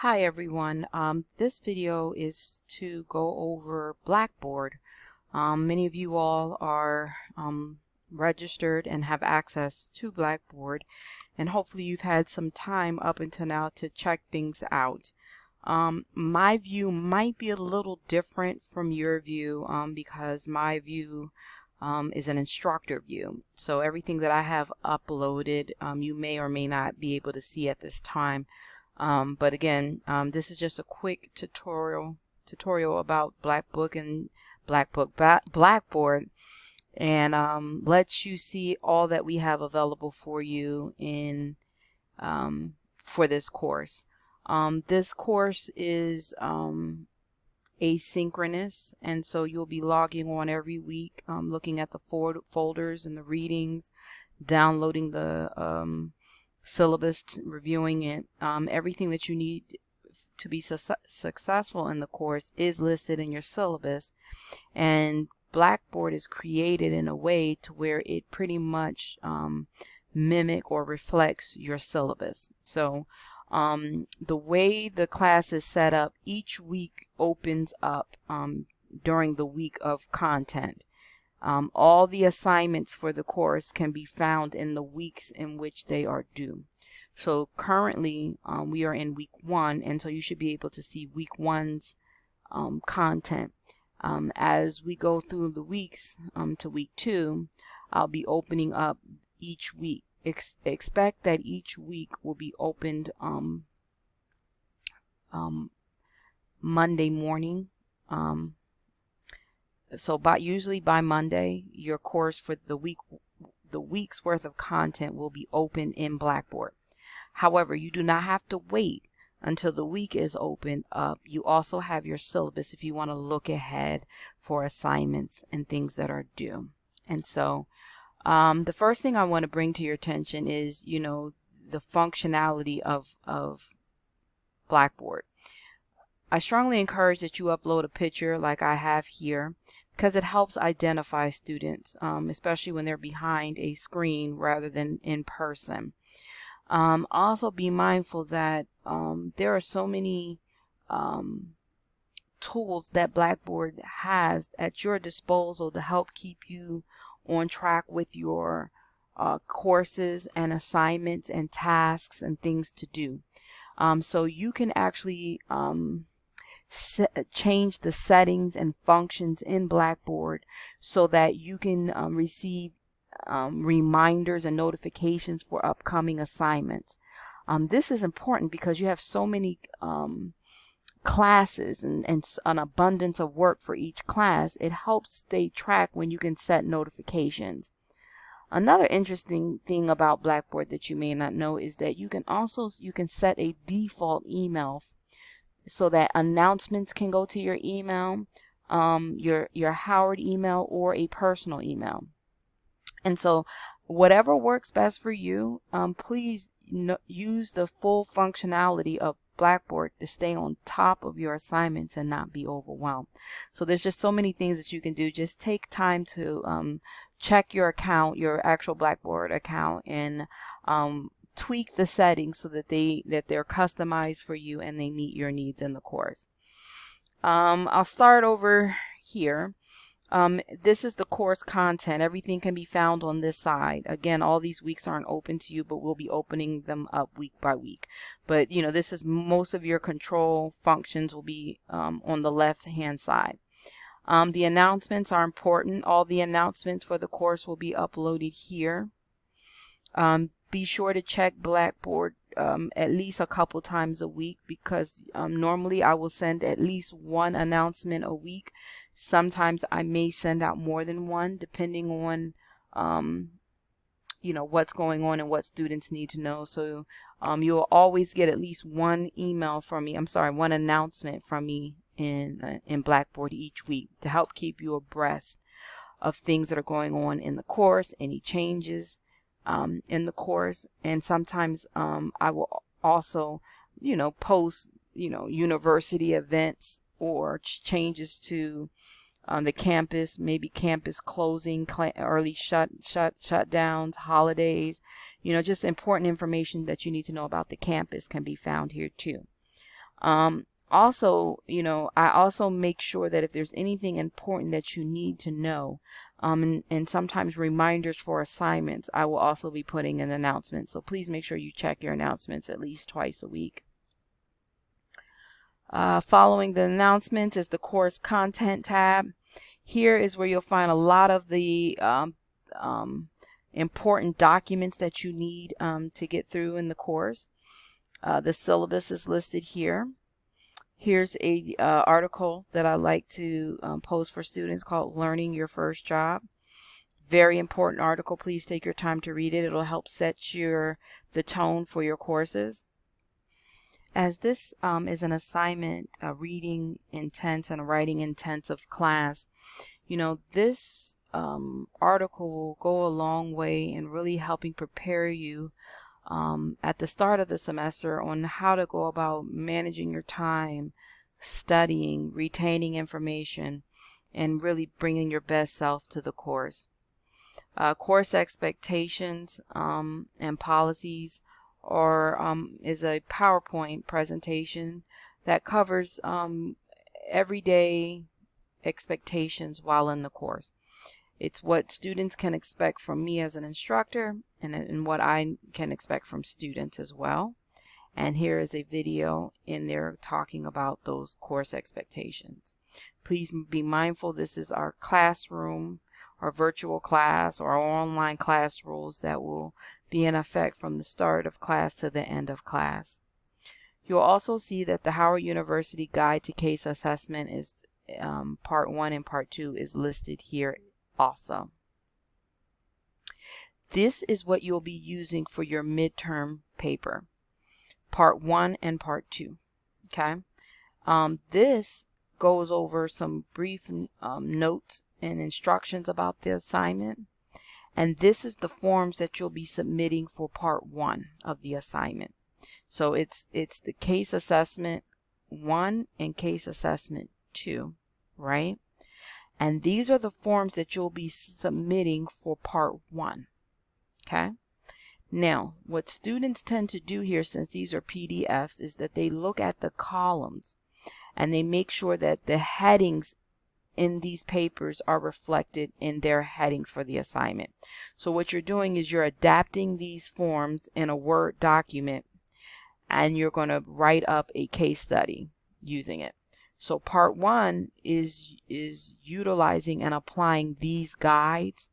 Hi everyone. This video is to go over Blackboard. Many of you all are registered and have access to Blackboard, and hopefully you've had some time up until now to check things out. My view might be a little different from your view because my view is an instructor view. So everything that I have uploaded you may or may not be able to see at this time. But again, this is just a quick tutorial about Blackboard, and lets you see all that we have available for you in for this course. This course is asynchronous, and so you'll be logging on every week, looking at the folders and the readings, downloading the syllabus, reviewing it. Everything that you need to be successful in the course is listed in your syllabus, and Blackboard is created in a way to where it pretty much mimic or reflects your syllabus. So the way the class is set up, each week opens up during the week of content. All the assignments for the course can be found in the weeks in which they are due. So currently we are in week 1, and so you should be able to see week 1's content. As we go through the weeks to week 2, I'll be opening up each week. Expect that each week will be opened Monday morning. So usually by Monday, your course for the week's worth of content will be open in Blackboard. However, you do not have to wait until the week is opened up. You also have your syllabus if you want to look ahead for assignments and things that are due. And so the first thing I want to bring to your attention is, the functionality of Blackboard. I strongly encourage that you upload a picture like I have here, because it helps identify students, especially when they're behind a screen rather than in person. Also be mindful that there are so many tools that Blackboard has at your disposal to help keep you on track with your courses and assignments and tasks and things to do. So you can actually change the settings and functions in Blackboard so that you can receive reminders and notifications for upcoming assignments. This is important because you have so many classes and an abundance of work for each class. It helps stay track when you can set notifications. Another interesting thing about Blackboard that you may not know is that you can set a default email so that announcements can go to your email, your Howard email, or a personal email. And so whatever works best for you, please use the full functionality of Blackboard to stay on top of your assignments and not be overwhelmed. So there's just so many things that you can do. Just take time to check your account, your actual Blackboard account, and tweak the settings so that they're customized for you and they meet your needs in the course. I'll start over here. This is the course content. Everything can be found on this side. Again, all these weeks aren't open to you, but we'll be opening them up week by week. But this is most of your control functions will be on the left hand side. The announcements are important. All the announcements for the course will be uploaded here. Be sure to check Blackboard at least a couple times a week, because normally I will send at least one announcement a week. Sometimes I may send out more than one, depending on what's going on and what students need to know. So you'll always get at least one email from me. One announcement from me in Blackboard each week to help keep you abreast of things that are going on in the course, any changes in the course. And sometimes I will also post university events or changes to the campus, maybe campus closing, early shutdowns, holidays, just important information that you need to know about the campus can be found here too. Also, I also make sure that if there's anything important that you need to know, and sometimes reminders for assignments, I will also be putting an announcement. So please make sure you check your announcements at least twice a week. Following the announcements is the course content tab. Here is where you'll find a lot of the important documents that you need to get through in the course. The syllabus is listed here. Here's a article that I like to post for students called Learning Your First Job. Very important article. Please take your time to read it. It'll help set the tone for your courses. As this is an assignment, a reading intense and a writing intensive class, this article will go a long way in really helping prepare you at the start of the semester on how to go about managing your time, studying, retaining information, and really bringing your best self to the course. Course expectations and policies is a PowerPoint presentation that covers everyday expectations while in the course. It's what students can expect from me as an instructor and what I can expect from students as well. And here is a video in there talking about those course expectations. Please be mindful this is our classroom, our virtual class, or our online class rules that will be in effect from the start of class to the end of class. You'll also see that the Howard University Guide to Case Assessment is Part 1 and Part 2 is listed here also. This is what you'll be using for your midterm paper, Part 1 and Part 2. Okay. This goes over some brief notes and instructions about the assignment. And this is the forms that you'll be submitting for Part 1 of the assignment. So it's the Case Assessment 1 and Case Assessment 2, right? And these are the forms that you'll be submitting for Part 1. Okay? Now, what students tend to do here, since these are PDFs, is that they look at the columns and they make sure that the headings in these papers are reflected in their headings for the assignment. So what you're doing is you're adapting these forms in a Word document and you're going to write up a case study using it. So Part 1 is utilizing and applying these guides,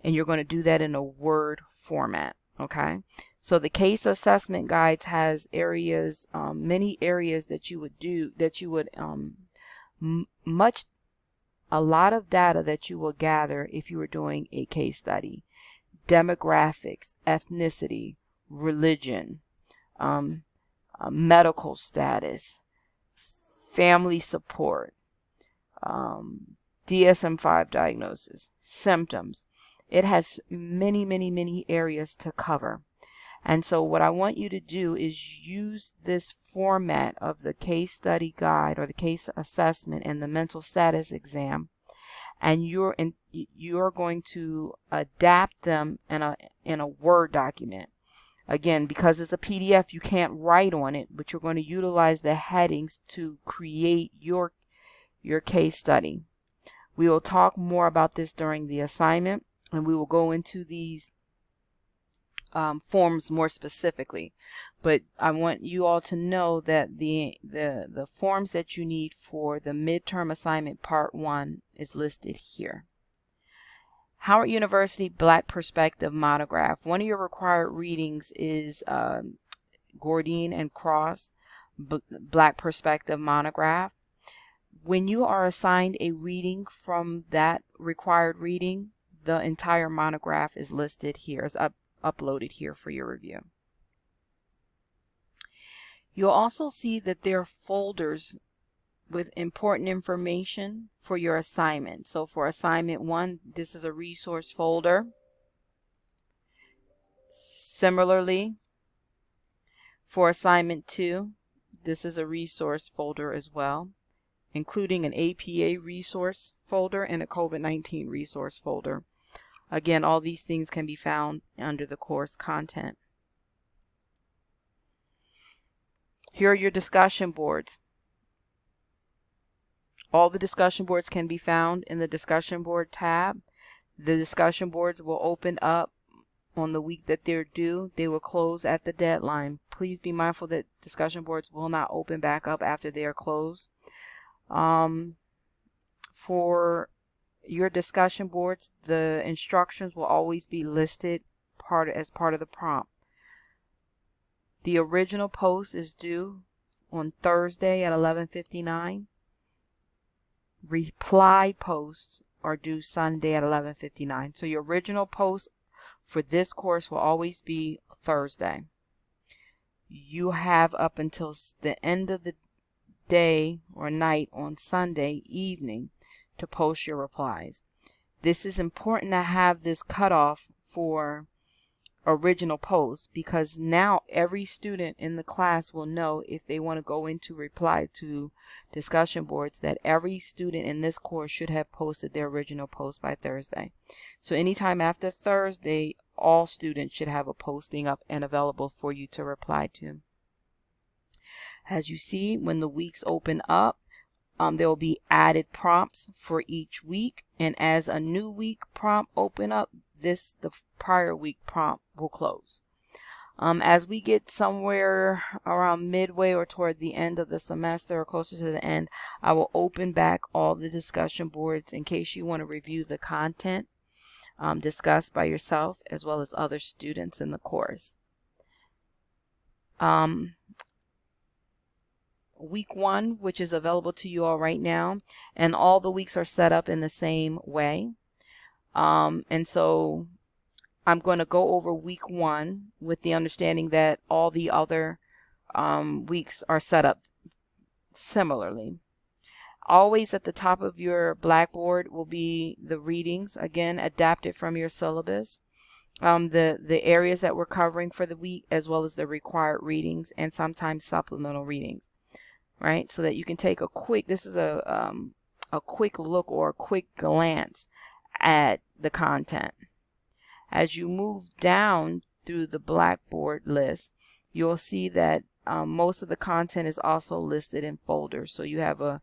and you're going to do that in a Word format. Okay, so the case assessment guides has areas, many areas that you would a lot of data that you will gather if you were doing a case study. Demographics, ethnicity, religion, medical status, family support, DSM-5 diagnosis, symptoms. It has many areas to cover. And so what I want you to do is use this format of the case study guide or the case assessment and the mental status exam, and you're going to adapt them in a Word document. Again, because it's a PDF, you can't write on it, but you're going to utilize the headings to create your case study. We will talk more about this during the assignment, and we will go into these forms more specifically. But I want you all to know that the forms that you need for the midterm assignment Part 1 is listed here. Howard University Black Perspective Monograph. One of your required readings is Gordine and Cross Black Perspective Monograph. When you are assigned a reading from that required reading, the entire monograph is listed here, is uploaded here for your review. You'll also see that there are folders with important information for your assignment. So for assignment 1, this is a resource folder. Similarly, for assignment 2, this is a resource folder as well, including an APA resource folder and a COVID-19 resource folder. Again, all these things can be found under the course content. Here are your discussion boards. All the discussion boards can be found in the discussion board tab. The discussion boards will open up on the week that they're due. They will close at the deadline. Please be mindful that discussion boards will not open back up after they are closed. For your discussion boards, the instructions will always be listed as part of the prompt. The original post is due on Thursday at 11:59. Reply posts are due Sunday at 11:59. So your original post for this course will always be Thursday. You have up until the end of the day or night on Sunday evening to post your replies. This is important to have this cutoff for original posts, because now every student in the class will know, if they want to go into reply to discussion boards, that every student in this course should have posted their original post by Thursday. So anytime after Thursday, all students should have a posting up and available for you to reply to. As you see, when the weeks open up, there will be added prompts for each week, and as a new week prompt open up, the prior week prompt will close. As we get somewhere around midway or toward the end of the semester or closer to the end, I will open back all the discussion boards in case you want to review the content discussed by yourself as well as other students in the course. Week 1, which is available to you all right now, and all the weeks are set up in the same way. And so I'm going to go over week 1 with the understanding that all the other weeks are set up similarly. Always at the top of your Blackboard will be the readings, again adapted from your syllabus, the areas that we're covering for the week, as well as the required readings and sometimes supplemental readings, right? So that you can take a quick, this is a quick look or a quick glance at the content. As you move down through the Blackboard list, you'll see that most of the content is also listed in folders. So you have a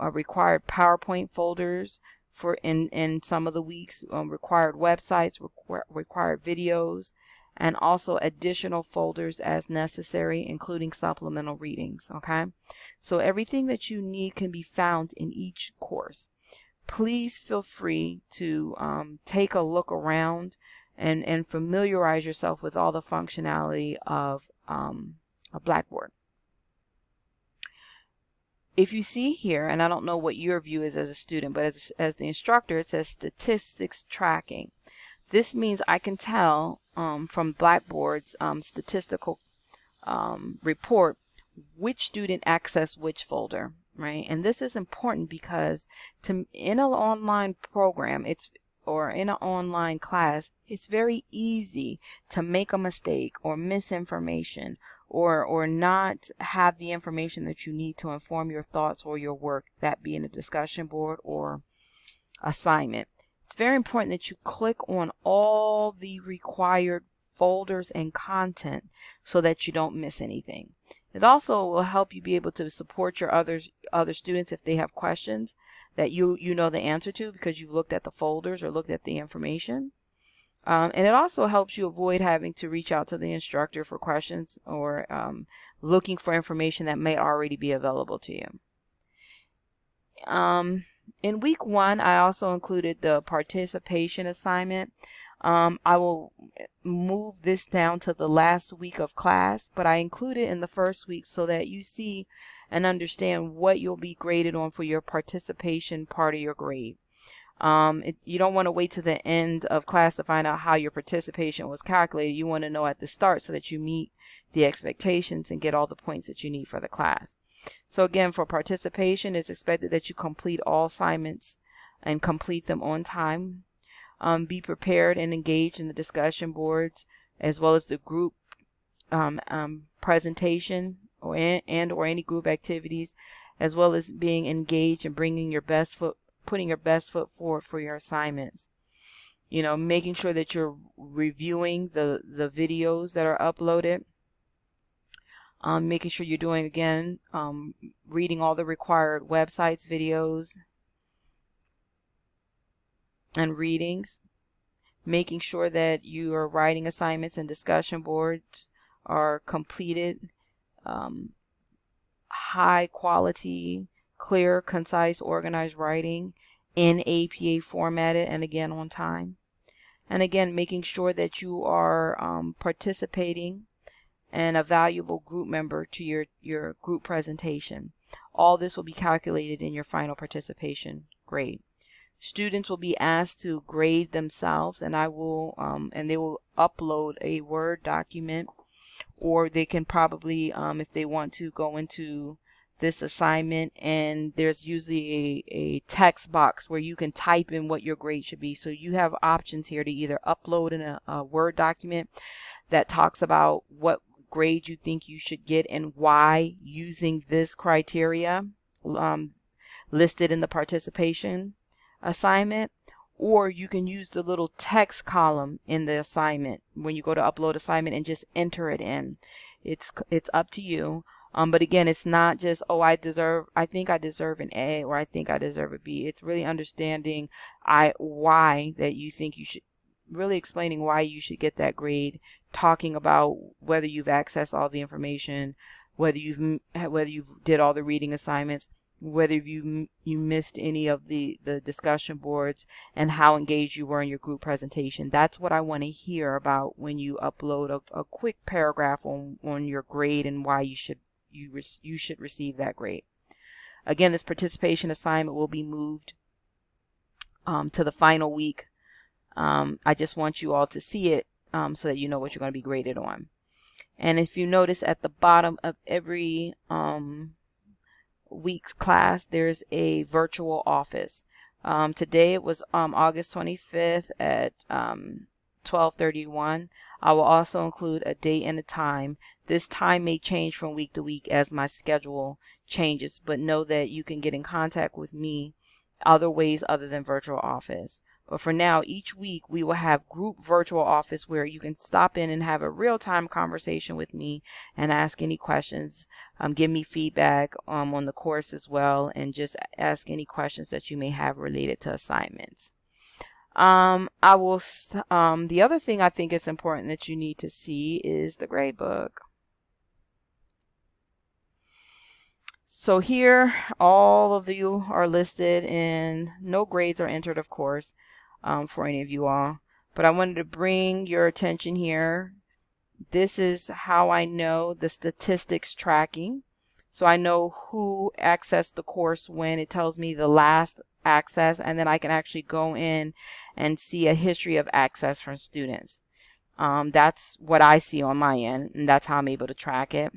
required PowerPoint folders for in some of the weeks, required websites, required videos, and also additional folders as necessary, including supplemental readings. Okay, so everything that you need can be found in each course. Please feel free to take a look around and familiarize yourself with all the functionality of a Blackboard. If you see here, and I don't know what your view is as a student, but as the instructor, it says statistics tracking. This means I can tell from Blackboard's statistical report which student accessed which folder, right? And this is important because in an online program, or in an online class, it's very easy to make a mistake or miss information, or not have the information that you need to inform your thoughts or your work, that be in a discussion board or assignment. It's very important that you click on all the required folders and content so that you don't miss anything. It also will help you be able to support your other students if they have questions that you know the answer to because you've looked at the folders or looked at the information. And it also helps you avoid having to reach out to the instructor for questions or looking for information that may already be available to you. In week 1, I also included the participation assignment. I will move this down to the last week of class, but I include it in the first week so that you see and understand what you'll be graded on for your participation part of your grade. You don't want to wait to the end of class to find out how your participation was calculated. You want to know at the start so that you meet the expectations and get all the points that you need for the class. So again, for participation, it's expected that you complete all assignments and complete them on time. Be prepared and engaged in the discussion boards as well as the group presentation or any group activities, as well as being engaged and putting your best foot forward for your assignments. You know, making sure that you're reviewing the videos that are uploaded. Making sure you're doing, again, reading all the required websites, videos, and readings. Making sure that your writing assignments and discussion boards are completed. High quality, clear, concise, organized writing in APA formatted, and again on time. And again, making sure that you are participating and a valuable group member to your group presentation. All this will be calculated in your final participation grade. Students will be asked to grade themselves, and and they will upload a Word document, or they can probably, if they want to, go into this assignment, and there's usually a text box where you can type in what your grade should be. So you have options here to either upload in a Word document that talks about what grade you think you should get and why, using this criteria listed in the participation assignment, or you can use the little text column in the assignment when you go to upload assignment and just enter it in. It's up to you. But again, it's not just, oh, I think I deserve an A, or I think I deserve a B. It's really understanding why that you think you should, really explaining why you should get that grade, talking about whether you've accessed all the information, whether you've did all the reading assignments, whether you missed any of the discussion boards, and how engaged you were in your group presentation. That's what I want to hear about when you upload a quick paragraph on your grade and why you should receive that grade. Again, this participation assignment will be moved to the final week. I just want you all to see it so that you know what you're going to be graded on. And if you notice, at the bottom of every week's class, there's a virtual office. Today it was August 25th at 12:31. I will also include a date and a time. This time may change from week to week as my schedule changes, but know that you can get in contact with me other ways other than virtual office. But for now, each week we will have group virtual office where you can stop in and have a real-time conversation with me and ask any questions, give me feedback on the course as well, and just ask any questions that you may have related to assignments. The other thing I think it's important that you need to see is the grade book. So here, all of you are listed, and no grades are entered, of course, for any of you all. But I wanted to bring your attention here. This is how I know the statistics tracking. So I know who accessed the course when. It tells me the last access, and then I can actually go in and see a history of access from students. That's what I see on my end, and that's how I'm able to track it.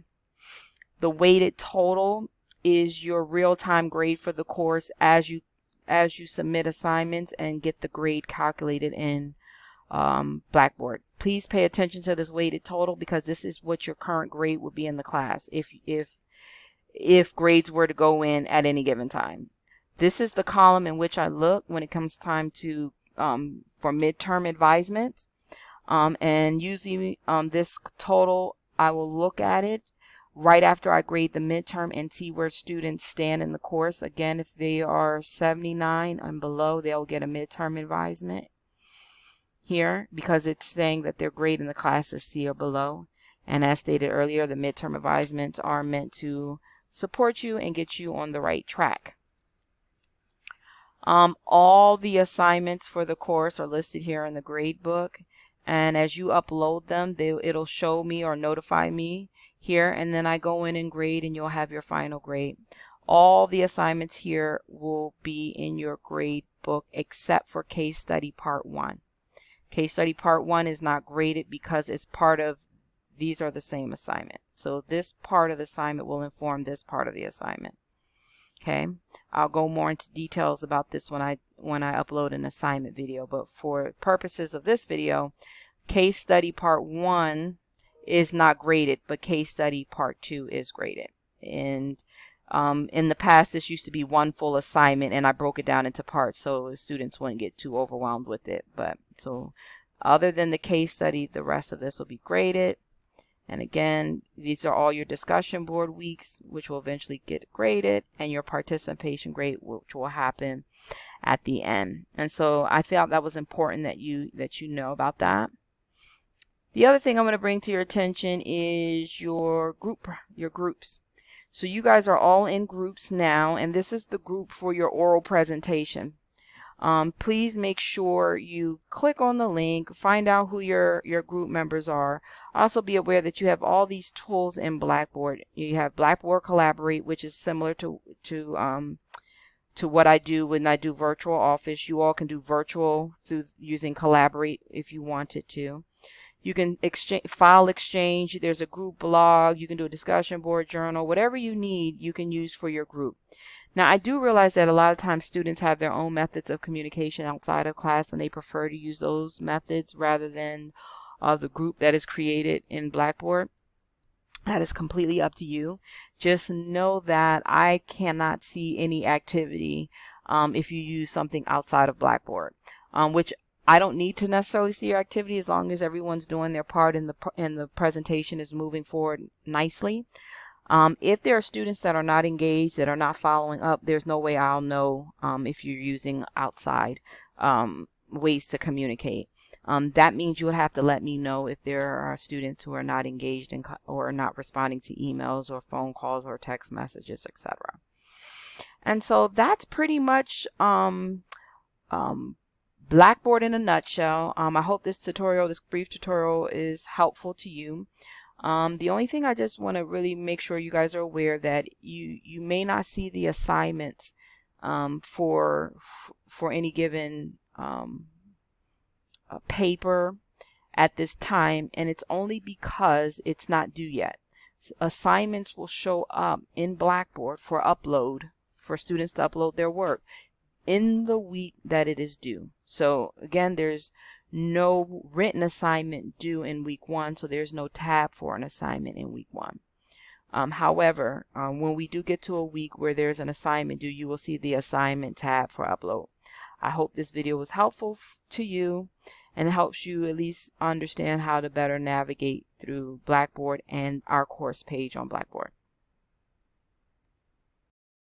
The weighted total is your real-time grade for the course as you submit assignments and get the grade calculated in Blackboard. Please pay attention to this weighted total, because this is what your current grade would be in the class if grades were to go in at any given time. This is the column in which I look when it comes time to for midterm advisements, and usually this total, I will look at it right after I grade the midterm and see where students stand in the course. Again, if they are 79 and below, they'll get a midterm advisement here, because it's saying that their grade in the class is C or below. And as stated earlier, the midterm advisements are meant to support you and get you on the right track. All the assignments for the course are listed here in the grade book, and as you upload them, it'll show me or notify me here, and then I go in and grade, and you'll have your final grade. All the assignments here will be in your grade book except for case study part 1. Case study part 1 is not graded because it's part of, these are the same assignment. So this part of the assignment will inform this part of the assignment. Okay, I'll go more into details about this when I upload an assignment video, but for purposes of this video, case study part 1 is not graded, but case study part 2 is graded. And in the past, this used to be one full assignment, and I broke it down into parts so students wouldn't get too overwhelmed with it. But so other than the case study, the rest of this will be graded. And again, these are all your discussion board weeks, which will eventually get graded, and your participation grade, which will happen at the end. And so I felt that was important that you know about that. The other thing I'm going to bring to your attention is your groups. So you guys are all in groups now, and this is the group for your oral presentation. Please make sure you click on the link, find out who your group members are. Also be aware that you have all these tools in Blackboard. You have Blackboard Collaborate, which is similar to what I do when I do virtual office. You all can do virtual through using Collaborate if you wanted to. You can file exchange. There's a group blog. You can do a discussion board, journal, whatever you need you can use for your group. Now, I do realize that a lot of times students have their own methods of communication outside of class, and they prefer to use those methods rather than the group that is created in Blackboard. That is completely up to you. Just know that I cannot see any activity if you use something outside of Blackboard, which I don't need to necessarily see your activity as long as everyone's doing their part and the presentation is moving forward nicely. If there are students that are not engaged, that are not following up, there's no way I'll know if you're using outside ways to communicate. That means you would have to let me know if there are students who are not engaged in or not responding to emails or phone calls or text messages, etc. And so that's pretty much Blackboard in a nutshell. I hope this brief tutorial is helpful to you. The only thing I just want to really make sure you guys are aware that you may not see the assignments for any given paper at this time, and it's only because it's not due yet. Assignments will show up in Blackboard for upload, for students to upload their work in the week that it is due. So again, there's no written assignment due in week 1, so there's no tab for an assignment in week 1. However, when we do get to a week where there's an assignment due, you will see the assignment tab for upload. I hope this video was helpful to you and helps you at least understand how to better navigate through Blackboard and our course page on Blackboard.